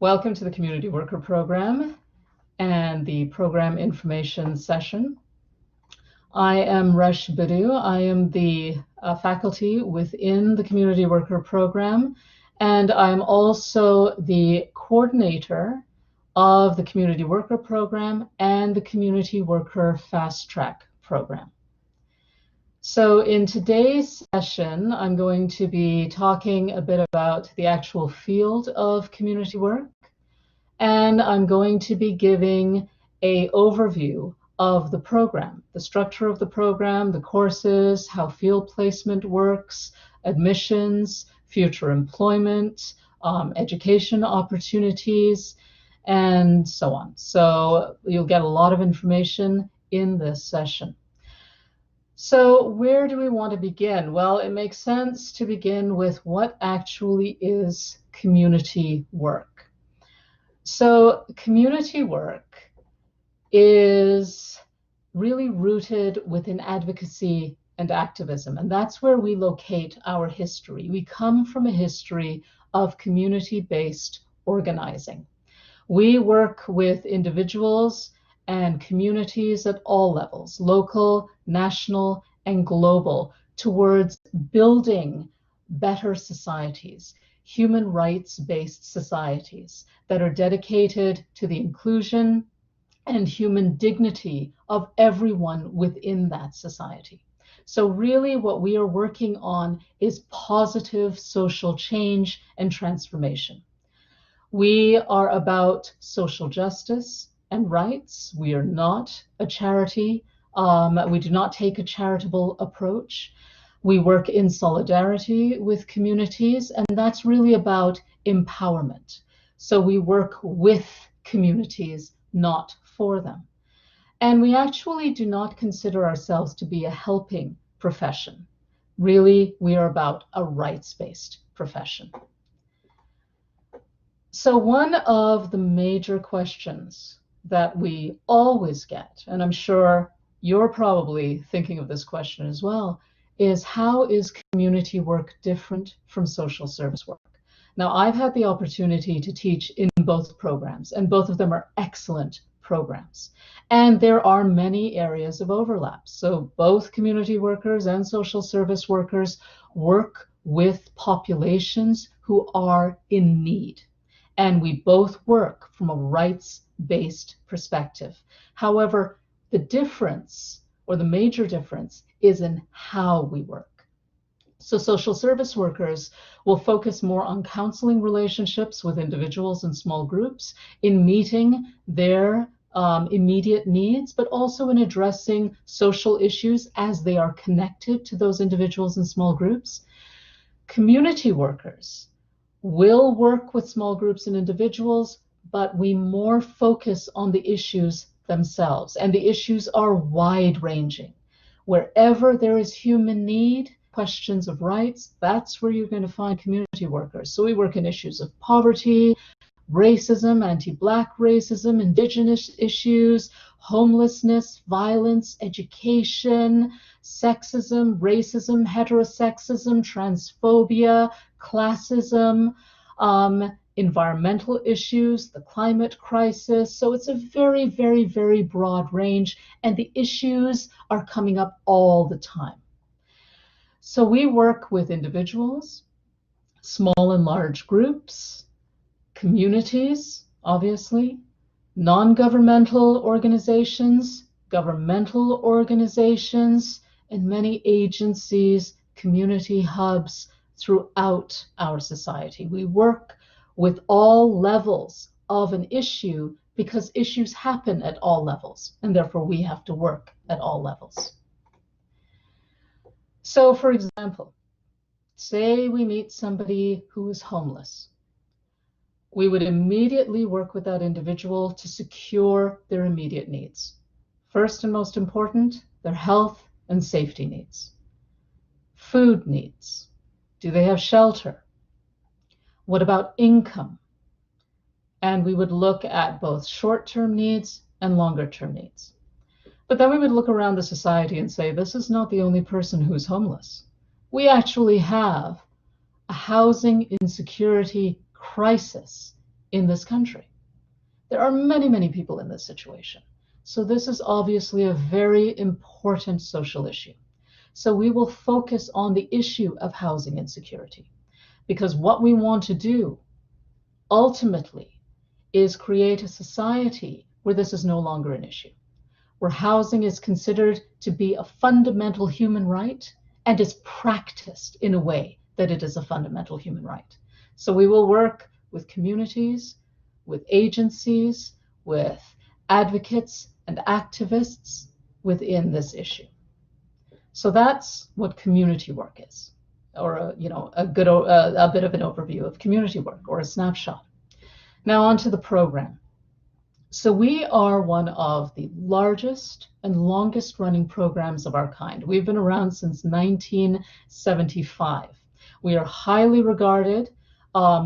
Welcome to the Community Worker Program and the Program Information Session. I am Resh Biddu. I am the faculty within the Community Worker Program, and I'm also the coordinator of the Community Worker Program and the Community Worker Fast Track Program. So in today's session, I'm going to be talking a bit about the actual field of community work, and I'm going to be giving an overview of the program, the structure of the program, the courses, how field placement works, admissions, future employment, education opportunities, and so on. So you'll get a lot of information in this session. So where do we want to begin? Well, it makes sense to begin with what actually is community work. So community work is really rooted within advocacy and activism, and that's where we locate our history. We come from a history of community-based organizing. We work with individuals and communities at all levels, local, national, and global, towards building better societies, human rights-based societies that are dedicated to the inclusion and human dignity of everyone within that society. So really what we are working on is positive social change and transformation. We are about social justice and rights. We are not a charity. We do not take a charitable approach. We work in solidarity with communities, and that's really about empowerment. So we work with communities, not for them. And we actually do not consider ourselves to be a helping profession. Really, we are about a rights-based profession. So one of the major questions that we always get, and I'm sure you're probably thinking of this question as well, is how is community work different from social service work? Now, I've had the opportunity to teach in both programs, and both of them are excellent programs. And there are many areas of overlap. So both community workers and social service workers work with populations who are in need. And we both work from a rights-based perspective. However, the difference, or the major difference, is in how we work. So social service workers will focus more on counseling relationships with individuals and small groups, in meeting their immediate needs, but also in addressing social issues as they are connected to those individuals and small groups. Community workers will work with small groups and individuals, but we more focus on the issues themselves. And the issues are wide-ranging. Wherever there is human need, questions of rights, that's where you're going to find community workers. So we work in issues of poverty, racism, anti-Black racism, indigenous issues, homelessness, violence, education, sexism, racism, heterosexism, transphobia, classism, environmental issues, the climate crisis. So it's a very, very, very broad range, and the issues are coming up all the time. So we work with individuals, small and large groups, communities, obviously, non-governmental organizations, governmental organizations, and many agencies, community hubs throughout our society. We work with all levels of an issue because issues happen at all levels, and therefore we have to work at all levels. So for example, say we meet somebody who is homeless. We would immediately work with that individual to secure their immediate needs. First and most important, their health and safety needs. Food needs. Do they have shelter? What about income? And we would look at both short-term needs and longer-term needs. But then we would look around the society and say, this is not the only person who's homeless. We actually have a housing insecurity crisis in this country. There are many, many people in this situation. So this is obviously a very important social issue. So we will focus on the issue of housing insecurity, because what we want to do ultimately is create a society where this is no longer an issue, where housing is considered to be a fundamental human right and is practiced in a way that it is a fundamental human right. So we will work with communities, with agencies, with advocates and activists within this issue. So that's what community work is, or a bit of an overview of community work, or a snapshot. Now on to the program. So we are one of the largest and longest running programs of our kind. We've been around since 1975. We are highly regarded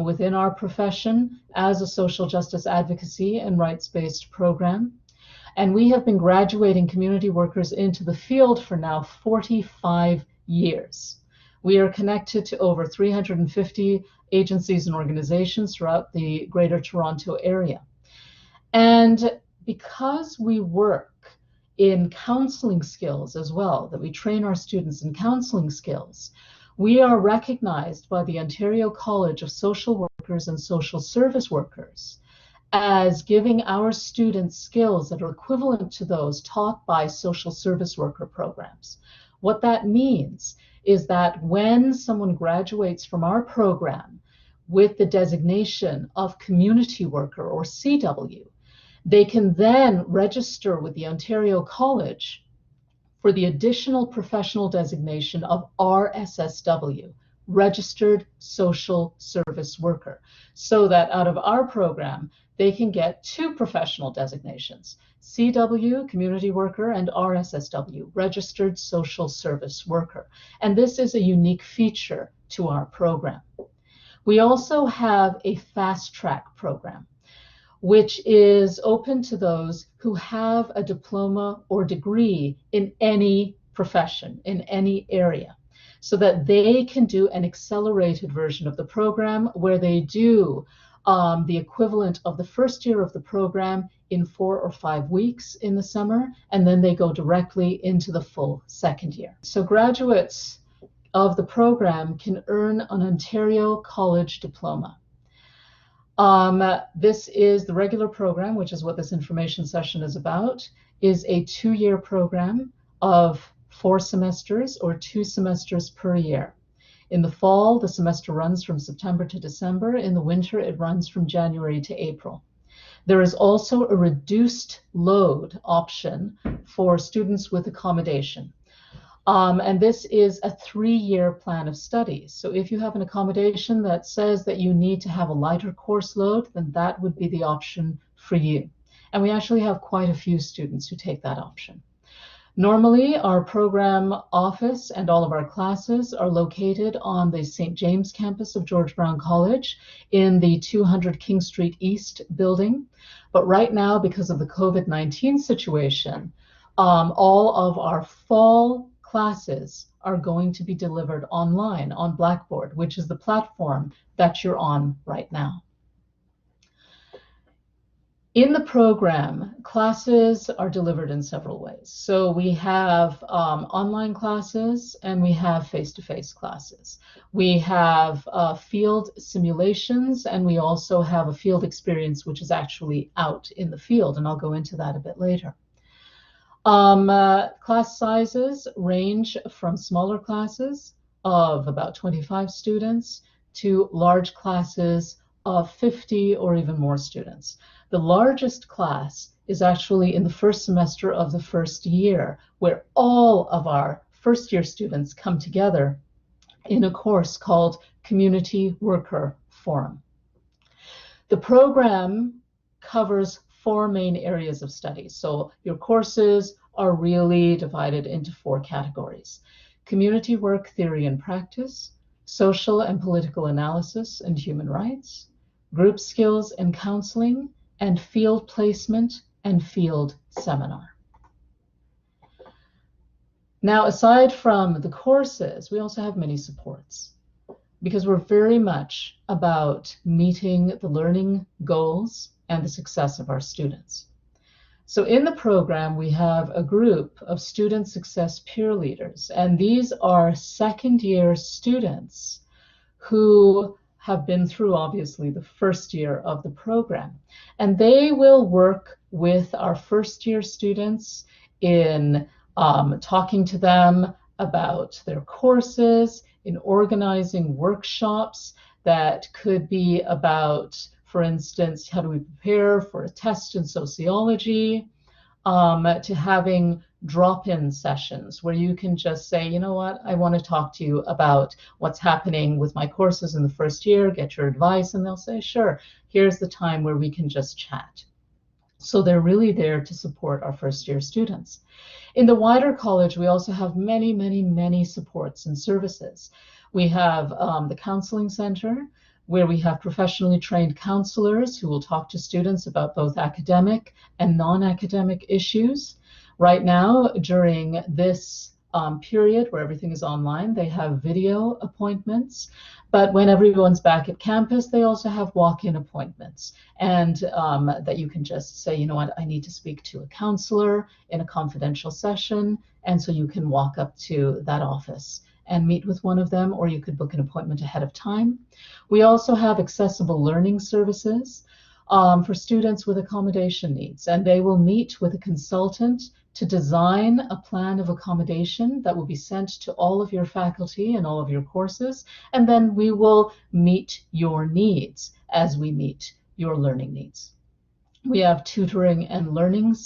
within our profession as a social justice advocacy and rights-based program. And we have been graduating community workers into the field for now 45 years. We are connected to over 350 agencies and organizations throughout the Greater Toronto area. And because we work in counseling skills as well, that we train our students in counseling skills, we are recognized by the Ontario College of Social Workers and Social Service Workers as giving our students skills that are equivalent to those taught by social service worker programs. What that means is that when someone graduates from our program with the designation of community worker, or CW, they can then register with the Ontario College for the additional professional designation of RSSW, Registered Social Service Worker, so that out of our program, they can get two professional designations, CW, Community Worker, and RSSW, Registered Social Service Worker. And this is a unique feature to our program. We also have a fast track program, which is open to those who have a diploma or degree in any profession, in any area, so that they can do an accelerated version of the program where they do the equivalent of the first year of the program in 4 or 5 weeks in the summer, and then they go directly into the full second year. So graduates of the program can earn an Ontario College diploma. This is the regular program, which is what this information session is about, is a 2-year program of 4 semesters, or 2 semesters per year. In the fall, the semester runs from September to December. In the winter, it runs from January to April. There is also a reduced load option for students with accommodation. And this is a 3-year plan of study. So if you have an accommodation that says that you need to have a lighter course load, then that would be the option for you. And we actually have quite a few students who take that option. Normally, our program office and all of our classes are located on the St. James campus of George Brown College in the 200 King Street East building. But right now, because of the COVID-19 situation, all of our fall classes are going to be delivered online on Blackboard, which is the platform that you're on right now. In the program, classes are delivered in several ways. So we have online classes and we have face-to-face classes. We have field simulations, and we also have a field experience, which is actually out in the field, and I'll go into that a bit later. Class sizes range from smaller classes of about 25 students to large classes of 50 or even more students. The largest class is actually in the first semester of the first year, where all of our first-year students come together in a course called Community Worker Forum. The program covers 4 main areas of study. So your courses are really divided into 4 categories: community work theory and practice, social and political analysis and human rights, group skills and counseling, and field placement and field seminar. Now, aside from the courses, we also have many supports. because we're very much about meeting the learning goals and the success of our students. So in the program, we have a group of student success peer leaders, and these are second-year students who have been through, obviously, the first year of the program. And they will work with our first-year students in talking to them about their courses, in organizing workshops that could be about, for instance, how do we prepare for a test in sociology, to having drop-in sessions where you can just say, you know what, I want to talk to you about what's happening with my courses in the first year, get your advice, and they'll say, sure, here's the time where we can just chat. So they're really there to support our first-year students. In the wider college, we also have many, many, many supports and services. We have the counseling center, where we have professionally trained counselors who will talk to students about both academic and non-academic issues. Right now, during this period where everything is online, they have video appointments. But when everyone's back at campus, they also have walk-in appointments, and that you can just say, you know what, I need to speak to a counselor in a confidential session, and so you can walk up to that office and meet with one of them, or you could book an appointment ahead of time. We also have accessible learning services for students with accommodation needs, and they will meet with a consultant to design a plan of accommodation that will be sent to all of your faculty and all of your courses, and then we will meet your needs as we meet your learning needs. We have tutoring and learning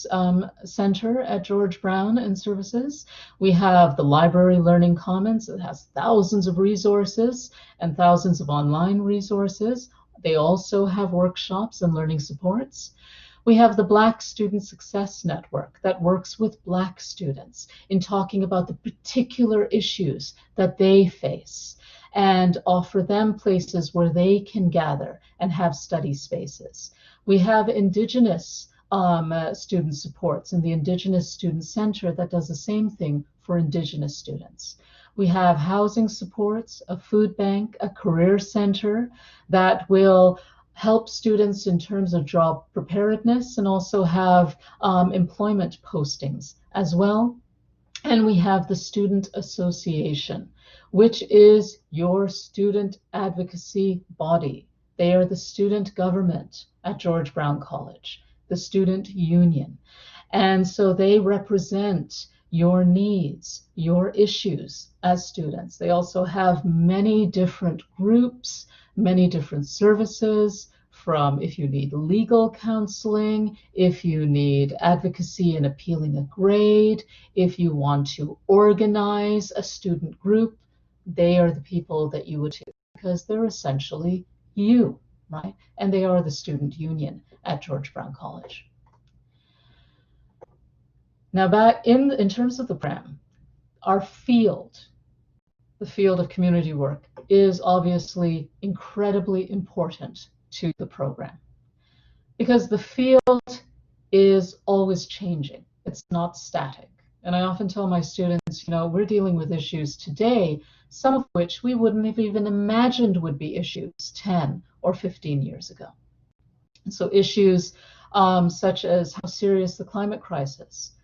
center at George Brown and services. We have the Library Learning Commons. It has thousands of resources and thousands of online resources. They also have workshops and learning supports. We have the Black Student Success Network that works with Black students in talking about the particular issues that they face and offer them places where they can gather and have study spaces. We have Indigenous student supports and the Indigenous Student Center that does the same thing for Indigenous students. We have housing supports, a food bank, a career center that will help students in terms of job preparedness and also have employment postings as well. And we have the Student Association, which is your student advocacy body. They are the student government at George Brown College, the student union. And so they represent your needs, your issues as students. They also have many different groups, many different services, from if you need legal counseling, if you need advocacy in appealing a grade, if you want to organize a student group, they are the people that you would choose because they're essentially you, right? And they are the student union at George Brown College. Now back in terms of the program, our field, the field of community work, is obviously incredibly important to the program because the field is always changing. It's not static. And I often tell my students, you know, we're dealing with issues today, some of which we wouldn't have even imagined would be issues 10 or 15 years ago. And so issues such as how serious the climate crisis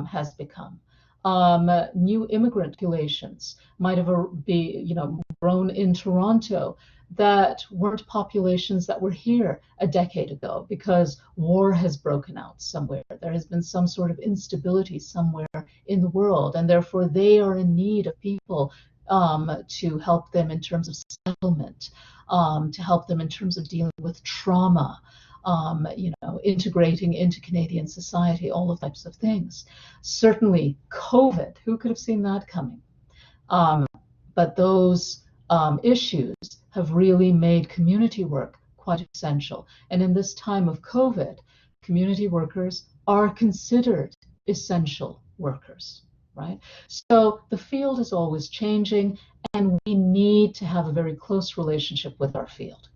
has become. New immigrant populations might have grown in Toronto that weren't populations that were here a decade ago because war has broken out somewhere. There has been some sort of instability somewhere in the world, and therefore they are in need of people to help them in terms of settlement, to help them in terms of dealing with trauma, integrating into Canadian society, all of types of things. Certainly COVID, who could have seen that coming? But those issues have really made community work quite essential. And in this time of COVID, community workers are considered essential workers, right? So the field is always changing, and we need to have a very close relationship with our field.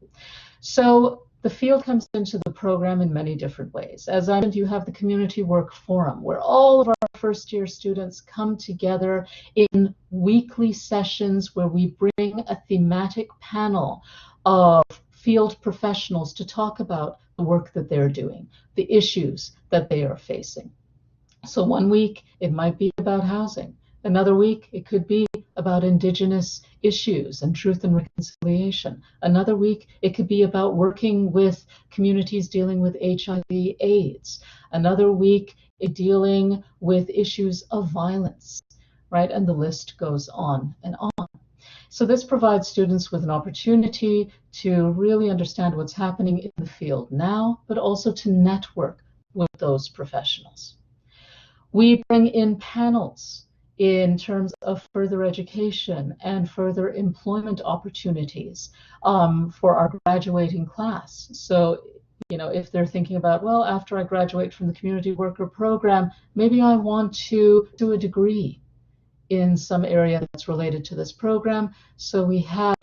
So the field comes into the program in many different ways. As I mentioned, you have the Community Work Forum, where all of our first-year students come together in weekly sessions where we bring a thematic panel of field professionals to talk about the work that they're doing, the issues that they are facing. So one week it might be about housing. Another week it could be about Indigenous issues and truth and reconciliation. Another week it could be about working with communities dealing with HIV/AIDS. Another week dealing with issues of violence, right? And the list goes on and on. So this provides students with an opportunity to really understand what's happening in the field now, but also to network with those professionals. We bring in panels in terms of further education and further employment opportunities for our graduating class. So, if they're thinking about, well, after I graduate from the community worker program, maybe I want to do a degree in some area that's related to this program. So we have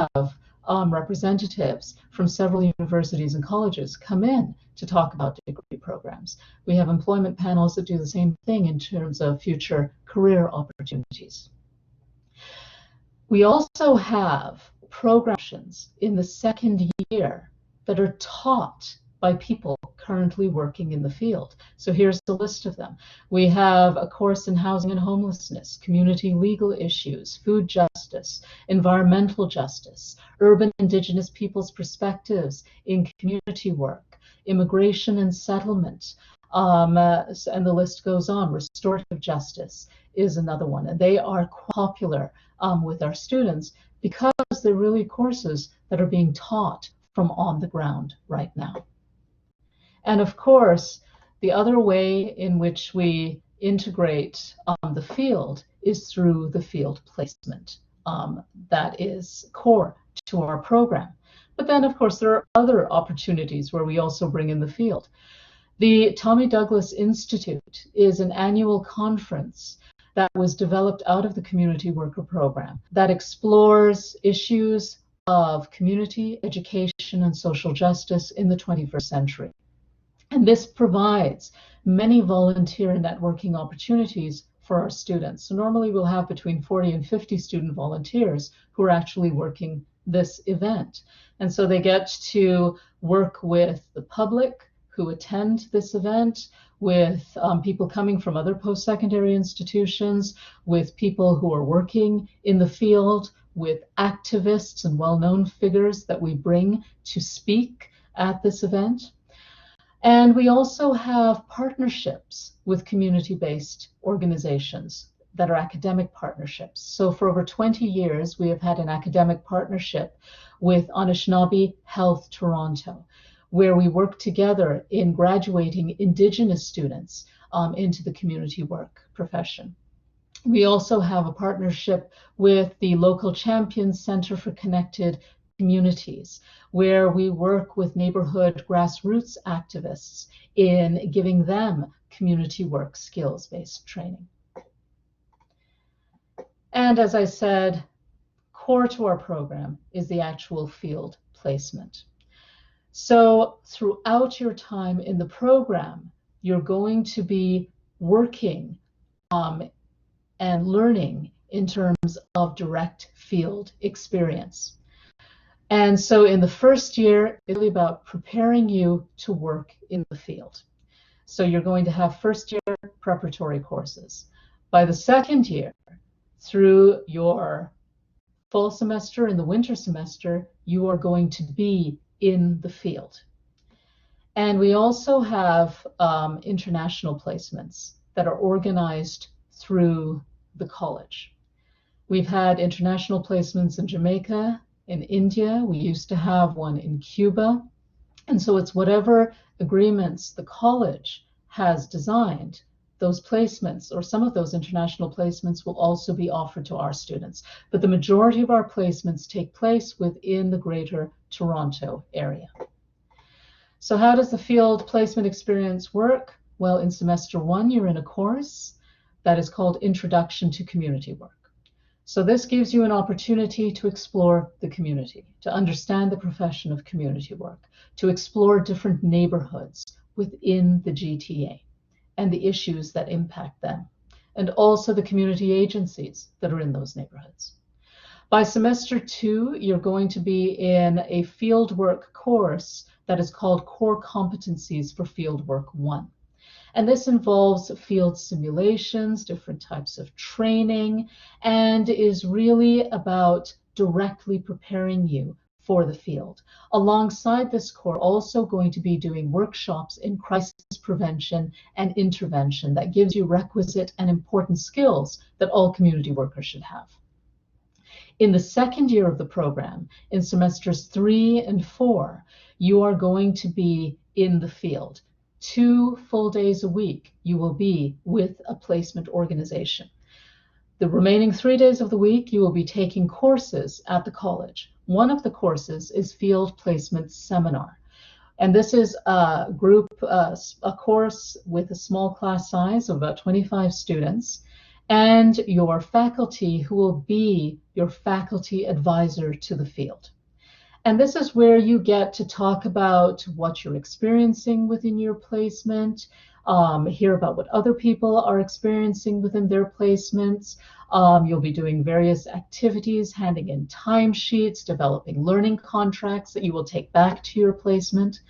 representatives from several universities and colleges come in to talk about degree programs. We have employment panels that do the same thing in terms of future career opportunities. We also have programs in the second year that are taught by people currently working in the field. So here's the list of them. We have a course in housing and homelessness, community legal issues, food justice, environmental justice, urban Indigenous peoples' perspectives in community work, immigration and settlement, and the list goes on. Restorative justice is another one, and they are popular with our students because they're really courses that are being taught from on the ground right now. And of course, the other way in which we integrate the field is through the field placement. That is core to our program. But then, of course, there are other opportunities where we also bring in the field. The Tommy Douglas Institute is an annual conference that was developed out of the community worker program that explores issues of community, education, and social justice in the 21st century. And this provides many volunteer networking opportunities for our students. So normally we'll have between 40 and 50 student volunteers who are actually working this event. And so they get to work with the public who attend this event, with people coming from other post-secondary institutions, with people who are working in the field, with activists and well-known figures that we bring to speak at this event. And we also have partnerships with community-based organizations that are academic partnerships. So for over 20 years, we have had an academic partnership with Anishinaabe Health Toronto, where we work together in graduating Indigenous students into the community work profession. We also have a partnership with the local Champions Center for Connected Communities, where we work with neighborhood grassroots activists in giving them community work skills-based training. And as I said, core to our program is the actual field placement. So throughout your time in the program, you're going to be working and learning in terms of direct field experience. And so in the first year, it's really about preparing you to work in the field. So you're going to have first year preparatory courses. By the second year, through your fall semester and the winter semester, you are going to be in the field. And we also have international placements that are organized through the college. We've had international placements in Jamaica, in India. We used to have one in Cuba. And so it's whatever agreements the college has designed, those placements or some of those international placements will also be offered to our students. But the majority of our placements take place within the Greater Toronto area. So how does the field placement experience work? Well, in semester one, you're in a course that is called Introduction to Community Work. So this gives you an opportunity to explore the community, to understand the profession of community work, to explore different neighborhoods within the GTA and the issues that impact them. and also the community agencies that are in those neighborhoods. By semester 2, you're going to be in a fieldwork course that is called Core Competencies for Fieldwork 1. And this involves field simulations, different types of training, and is really about directly preparing you for the field. Alongside this core, also going to be doing workshops in crisis prevention and intervention that gives you requisite and important skills that all community workers should have. In the second year of the program, in semesters 3 and 4, you are going to be in the field. 2 full days a week, you will be with a placement organization. The remaining 3 days of the week, you will be taking courses at the college. One of the courses is Field Placement Seminar. And this is a course with a small class size of about 25 students, and your faculty who will be your faculty advisor to the field. And this is where you get to talk about what you're experiencing within your placement, hear about what other people are experiencing within their placements. You'll be doing various activities, handing in timesheets, developing learning contracts that you will take back to your placement.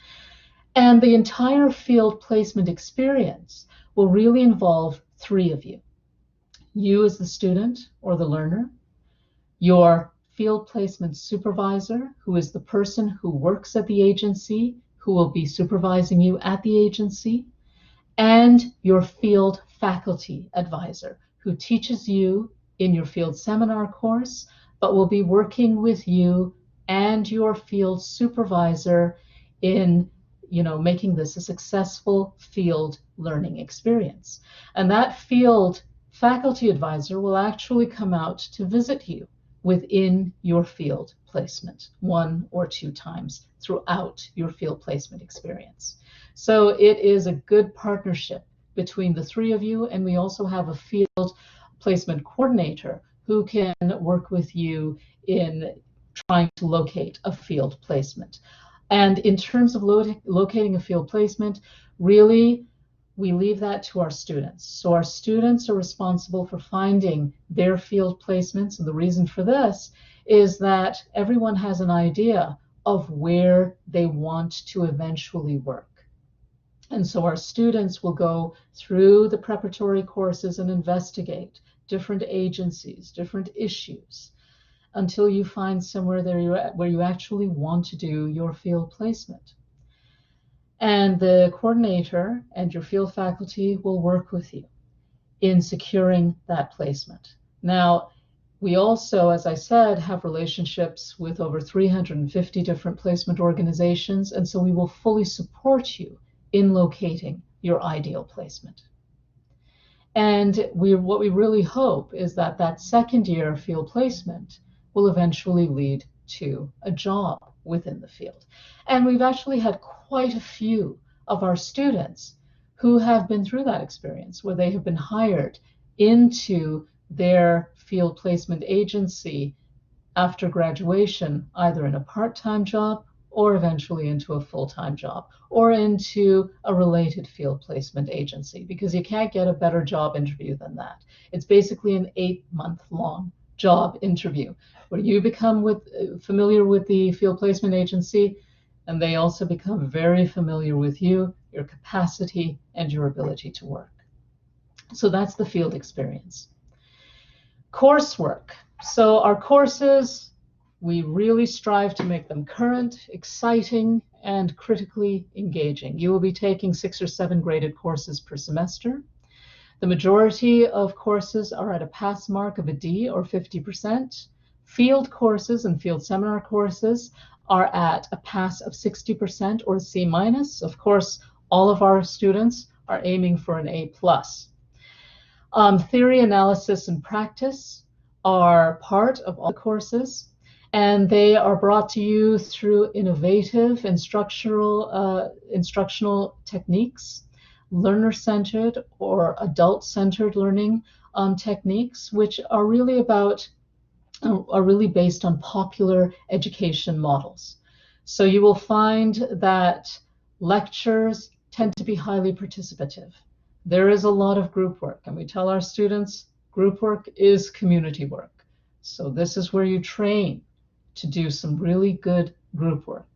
And the entire field placement experience will really involve 3 of you. You as the student or the learner, your field placement supervisor, who is the person who works at the agency, who will be supervising you at the agency, and your field faculty advisor, who teaches you in your field seminar course, but will be working with you and your field supervisor in making this a successful field learning experience. And that field faculty advisor will actually come out to visit you within your field placement 1 or 2 times throughout your field placement experience. So it is a good partnership between the 3 of you, and we also have a field placement coordinator who can work with you in trying to locate a field placement. And in terms of locating a field placement, really, we leave that to our students. So our students are responsible for finding their field placements. And the reason for this is that everyone has an idea of where they want to eventually work. And so our students will go through the preparatory courses and investigate different agencies, different issues, until you find somewhere where you actually want to do your field placement. And the coordinator and your field faculty will work with you in securing that placement. Now, we also, as I said, have relationships with over 350 different placement organizations, and so we will fully support you in locating your ideal placement. And what we really hope is that that second year field placement will eventually lead to a job within the field. And we've actually had quite a few of our students who have been through that experience, where they have been hired into their field placement agency after graduation, either in a part-time job or eventually into a full-time job or into a related field placement agency, because you can't get a better job interview than that. It's basically an 8-month-long job interview where you become familiar with the field placement agency, and they also become very familiar with you, your capacity, and your ability to work. So that's the field experience. Coursework. So our courses, we really strive to make them current, exciting, and critically engaging. You will be taking 6 or 7 graded courses per semester. The majority of courses are at a pass mark of a D or 50%. Field courses and field seminar courses are at a pass of 60% or C-. Of course, all of our students are aiming for an A+. Theory, analysis, and practice are part of all the courses, and they are brought to you through innovative instructional techniques, learner-centered or adult-centered learning techniques, which are really based on popular education models. So you will find that lectures tend to be highly participative. there is a lot of group work, and we tell our students group work is community work. So this is where you train to do some really good group work.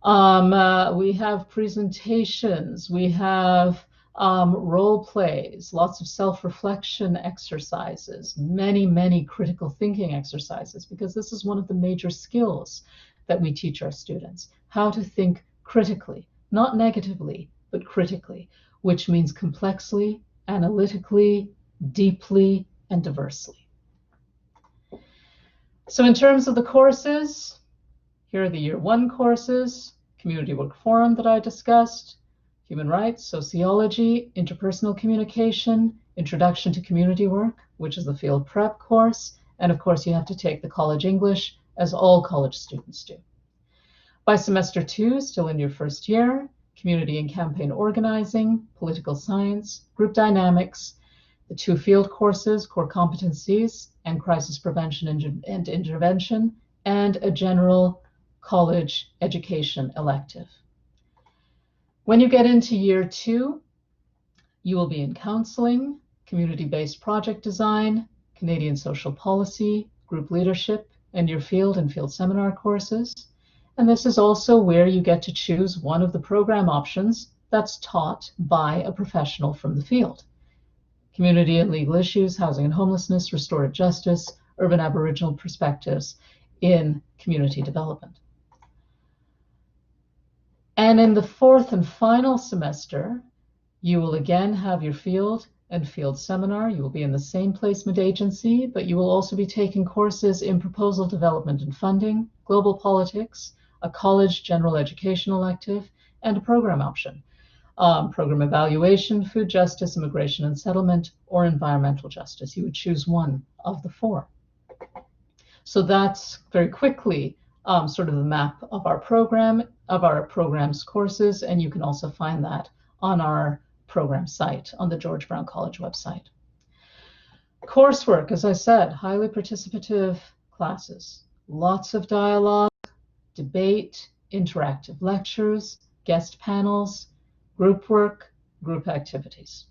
We have presentations, we have role plays, lots of self-reflection exercises, many critical thinking exercises, because this is one of the major skills that we teach our students, how to think critically, not negatively, but critically, which means complexly, analytically, deeply, and diversely. So in terms of the courses, here are the Year 1 courses: Community Work Forum that I discussed, Human Rights, Sociology, Interpersonal Communication, Introduction to Community Work, which is the field prep course, and of course you have to take the college English, as all college students do. By semester 2, still in your first year, Community and Campaign Organizing, Political Science, Group Dynamics, the 2 field courses, Core Competencies and Crisis Prevention and Intervention, and a general college education elective. When you get into Year 2, you will be in counseling, community-based project design, Canadian social policy, group leadership, and your field and field seminar courses. And this is also where you get to choose one of the program options that's taught by a professional from the field: community and legal issues, housing and homelessness, restorative justice, urban Aboriginal perspectives in community development. And in the 4th and final semester, you will again have your field and field seminar. You will be in the same placement agency, but you will also be taking courses in proposal development and funding, global politics, a college general education elective, and a program option: program evaluation, food justice, immigration and settlement, or environmental justice. You would choose one of the 4. So that's very quickly sort of the map of our program, of our program's courses, and you can also find that on our program site, on the George Brown College website. Coursework, as I said, highly participative classes, lots of dialogue, debate, interactive lectures, guest panels, group work, group activities.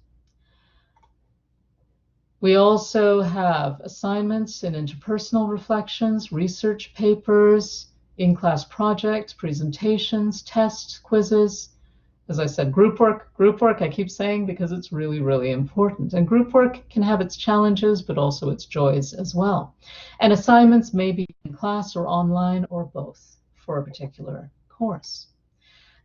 We also have assignments in interpersonal reflections, research papers, in-class projects, presentations, tests, quizzes. As I said, group work, I keep saying because it's really important. And group work can have its challenges, but also its joys as well. And assignments may be in class or online or both for a particular course.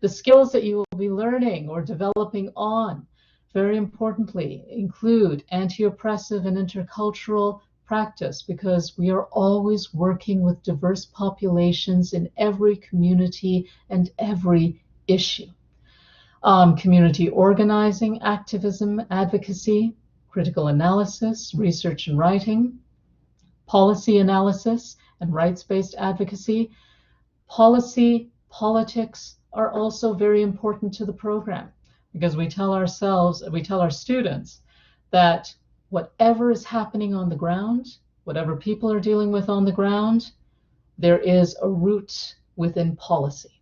The skills that you will be learning or developing on, very importantly, include anti-oppressive and intercultural practice, because we are always working with diverse populations in every community and every issue. Community organizing, activism, advocacy, critical analysis, research and writing, policy analysis, and rights-based advocacy. Politics are also very important to the program, because we tell our students that whatever is happening on the ground, whatever people are dealing with on the ground, there is a root within policy.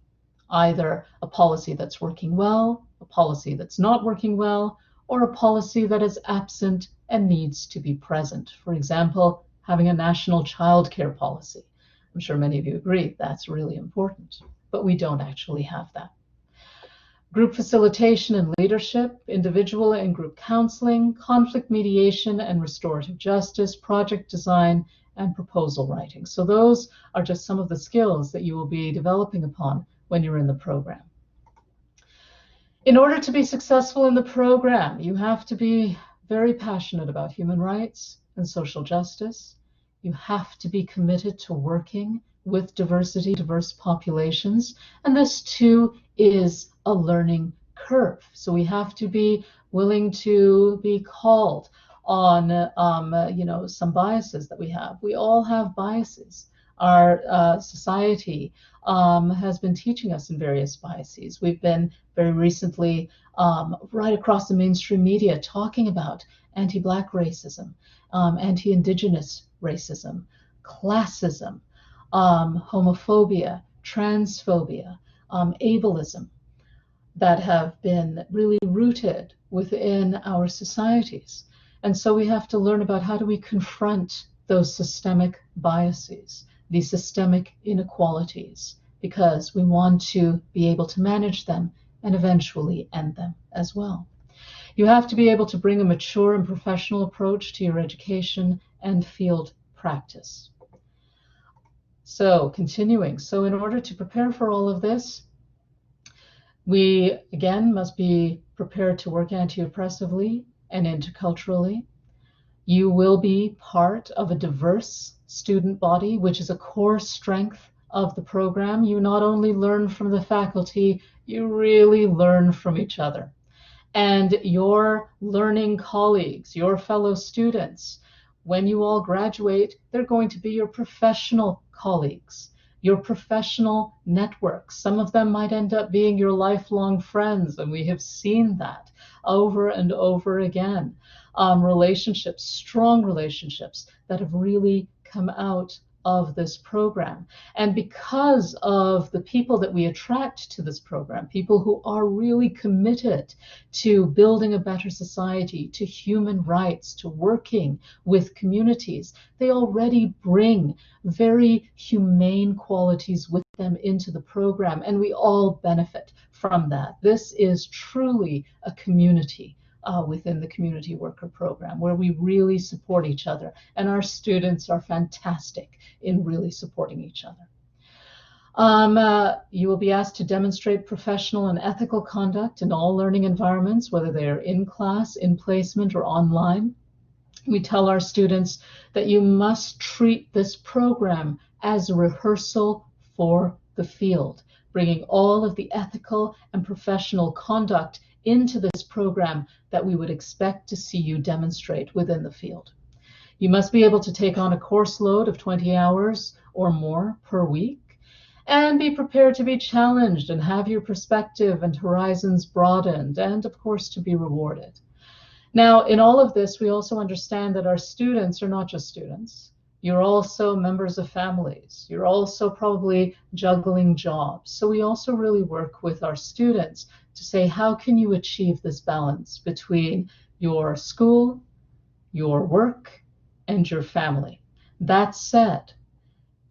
Either a policy that's working well, a policy that's not working well, or a policy that is absent and needs to be present. For example, having a national child care policy. I'm sure many of you agree that's really important, but we don't actually have that. Group facilitation and leadership, individual and group counseling, conflict mediation and restorative justice, project design, and proposal writing. So those are just some of the skills that you will be developing upon when you're in the program. In order to be successful in the program, you have to be very passionate about human rights and social justice. You have to be committed to working with diverse populations, and this too is a learning curve. So we have to be willing to be called on some biases that we have. We all have biases. Our society has been teaching us in various biases. We've been very recently right across the mainstream media talking about anti-Black racism, anti-Indigenous racism, classism, homophobia, transphobia, ableism. that have been really rooted within our societies. And so we have to learn about how do we confront those systemic biases, these systemic inequalities, because we want to be able to manage them and eventually end them as well. You have to be able to bring a mature and professional approach to your education and field practice. So continuing, so in order to prepare for all of this, we again must be prepared to work anti-oppressively and interculturally. You will be part of a diverse student body, which is a core strength of the program. You not only learn from the faculty, you really learn from each other. And your learning colleagues, your fellow students, when you all graduate, they're going to be your professional colleagues, your professional networks. Some of them might end up being your lifelong friends, and we have seen that over and over again. Relationships, strong relationships that have really come out of this program. And because of the people that we attract to this program, people who are really committed to building a better society, to human rights, to working with communities, they already bring very humane qualities with them into the program, and we all benefit from that. This is truly a community within the community worker program, where we really support each other, and our students are fantastic in really supporting each other. You will be asked to demonstrate professional and ethical conduct in all learning environments, whether they are in class, in placement, or online. We tell our students that you must treat this program as a rehearsal for the field, bringing all of the ethical and professional conduct into this program that we would expect to see you demonstrate within the field. You must be able to take on a course load of 20 hours or more per week, and be prepared to be challenged and have your perspective and horizons broadened, and of course to be rewarded. Now, in all of this, we also understand that our students are not just students. You're also members of families. You're also probably juggling jobs. So we also really work with our students to say, how can you achieve this balance between your school, your work, and your family? That said,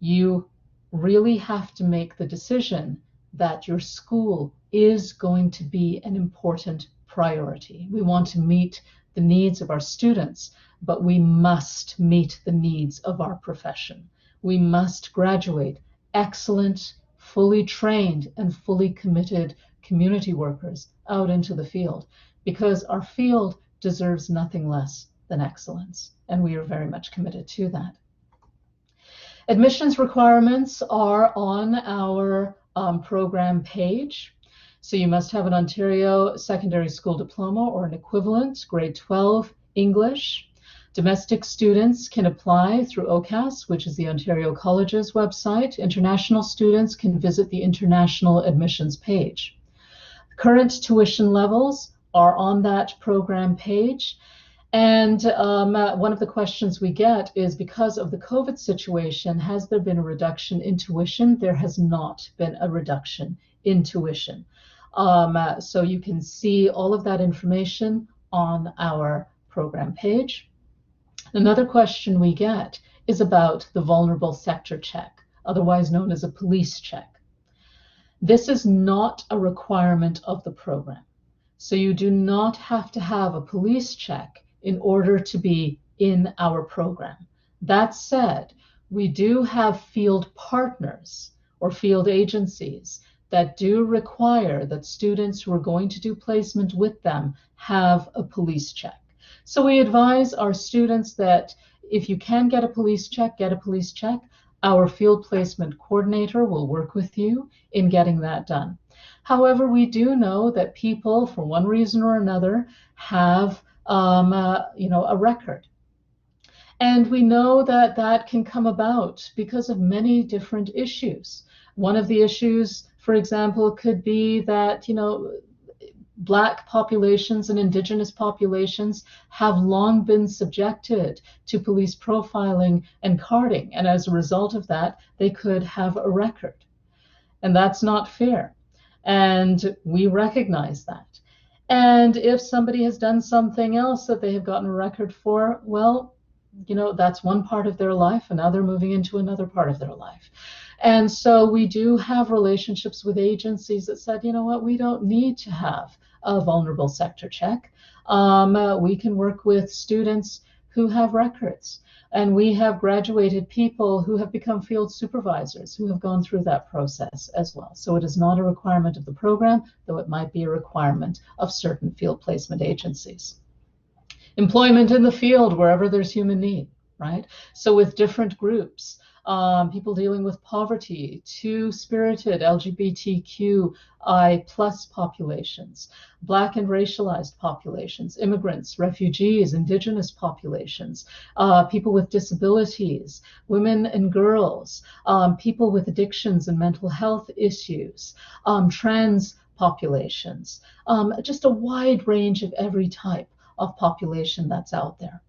you really have to make the decision that your school is going to be an important priority. We want to meet the needs of our students, but we must meet the needs of our profession. We must graduate excellent, fully trained, and fully committed community workers out into the field, because our field deserves nothing less than excellence, and we are very much committed to that. Admissions requirements are on our program page. So you must have an Ontario Secondary School Diploma or an equivalent, grade 12 English. Domestic students can apply through OCAS, which is the Ontario Colleges website. International students can visit the International Admissions page. Current tuition levels are on that program page. And one of the questions we get is, because of the COVID situation, has there been a reduction in tuition? There has not been a reduction in tuition. So you can see all of that information on our program page. Another question we get is about the vulnerable sector check, otherwise known as a police check. This is not a requirement of the program. So you do not have to have a police check in order to be in our program. That said, we do have field partners or field agencies that do require that students who are going to do placement with them have a police check. So we advise our students that if you can get a police check, get a police check. Our field placement coordinator will work with you in getting that done. However, we do know that people, for one reason or another, have a record. And we know that that can come about because of many different issues. One of the issues, for example, could be that, Black populations and Indigenous populations have long been subjected to police profiling and carding. And as a result of that, they could have a record. And that's not fair. And we recognize that. And if somebody has done something else that they have gotten a record for, well, that's one part of their life, and now they're moving into another part of their life. And so we do have relationships with agencies that said, you know what, we don't need to have a vulnerable sector check. We can work with students who have records. And we have graduated people who have become field supervisors who have gone through that process as well. So it is not a requirement of the program, though it might be a requirement of certain field placement agencies. Employment in the field, wherever there's human need, right? So with different groups, people dealing with poverty, two-spirited LGBTQI plus populations, Black and racialized populations, immigrants, refugees, indigenous populations, people with disabilities, women and girls, people with addictions and mental health issues, trans populations, just a wide range of every type of population that's out there.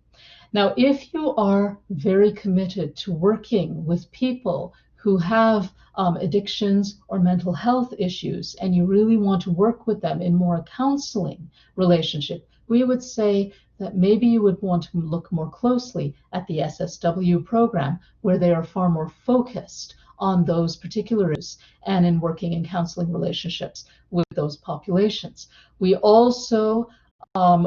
Now, if you are very committed to working with people who have addictions or mental health issues, and you really want to work with them in more a counseling relationship, we would say that maybe you would want to look more closely at the SSW program, where they are far more focused on those particular issues and in working in counseling relationships with those populations. We also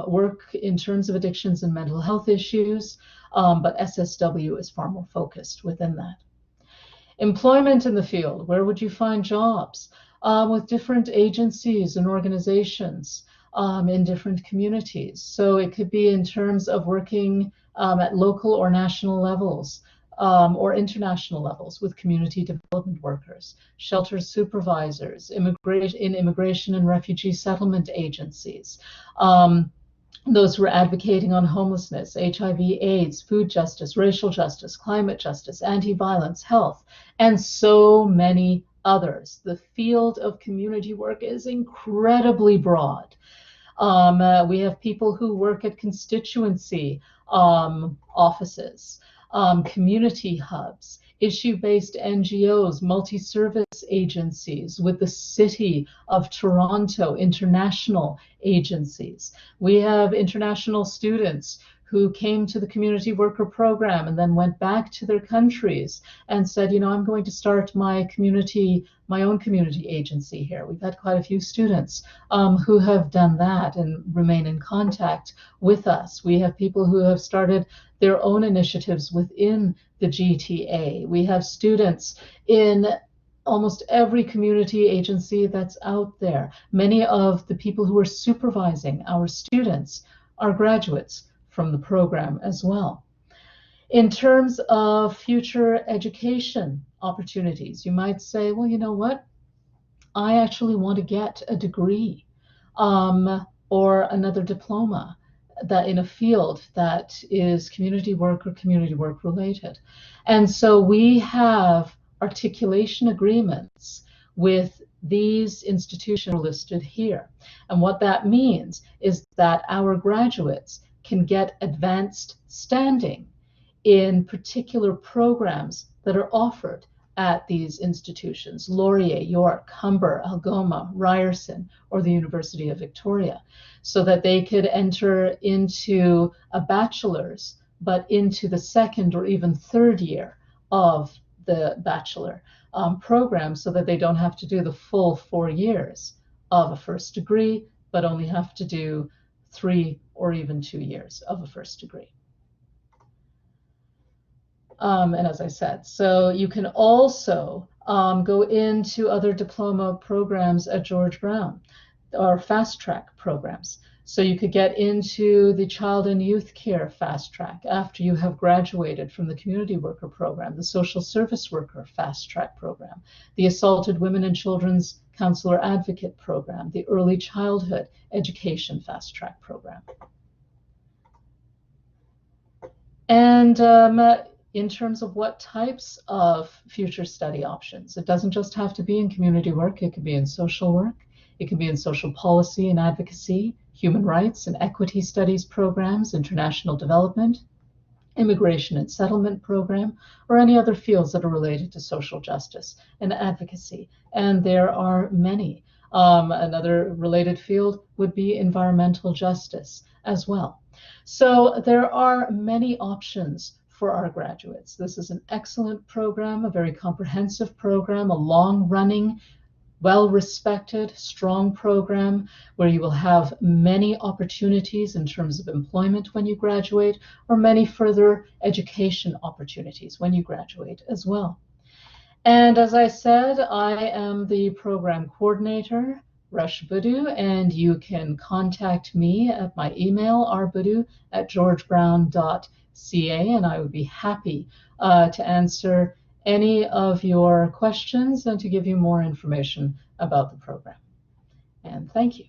work in terms of addictions and mental health issues, but SSW is far more focused within that. Employment in the field, where would you find jobs? With different agencies and organizations in different communities. So it could be in terms of working at local or national levels, or international levels with community development workers, shelter supervisors, immigration and refugee settlement agencies, those who are advocating on homelessness, HIV/AIDS, food justice, racial justice, climate justice, anti-violence, health, and so many others. The field of community work is incredibly broad. We have people who work at constituency offices, community hubs, issue-based NGOs, multi-service agencies with the City of Toronto, international agencies. We have international students who came to the community worker program and then went back to their countries and said, I'm going to start my own community agency here. We've had quite a few students who have done that and remain in contact with us. We have people who have started their own initiatives within the GTA. We have students in almost every community agency that's out there. Many of the people who are supervising our students are graduates from the program as well. In terms of future education opportunities, you might say, well, you know what? I actually want to get a degree or another diploma that in a field that is community work or community work related. And so we have articulation agreements with these institutions listed here. And what that means is that our graduates can get advanced standing in particular programs that are offered at these institutions: Laurier, York, Humber, Algoma, Ryerson, or the University of Victoria, so that they could enter into a bachelor's, but into the second or even third year of the bachelor program, so that they don't have to do the full 4 years of a first degree, but only have to do 3 or even 2 years of a first degree. And as I said, so you can also go into other diploma programs at George Brown, or fast track programs. So you could get into the child and youth care fast track after you have graduated from the community worker program, the social service worker fast track program, the assaulted women and children's counselor advocate program, the early childhood education fast track program. And in terms of what types of future study options, it doesn't just have to be in community work. It could be in social work. It could be in social policy and advocacy, human rights and equity studies programs, international development, immigration and settlement program, or any other fields that are related to social justice and advocacy. And there are many. Another related field would be environmental justice as well. So there are many options for our graduates. This is an excellent program, a very comprehensive program, a long-running, well-respected, strong program where you will have many opportunities in terms of employment when you graduate, or many further education opportunities when you graduate as well. And as I said, I am the program coordinator, Rush Budu, and you can contact me at my email, rbudu@georgebrown.ca, and I would be happy to answer any of your questions and to give you more information about the program. And thank you.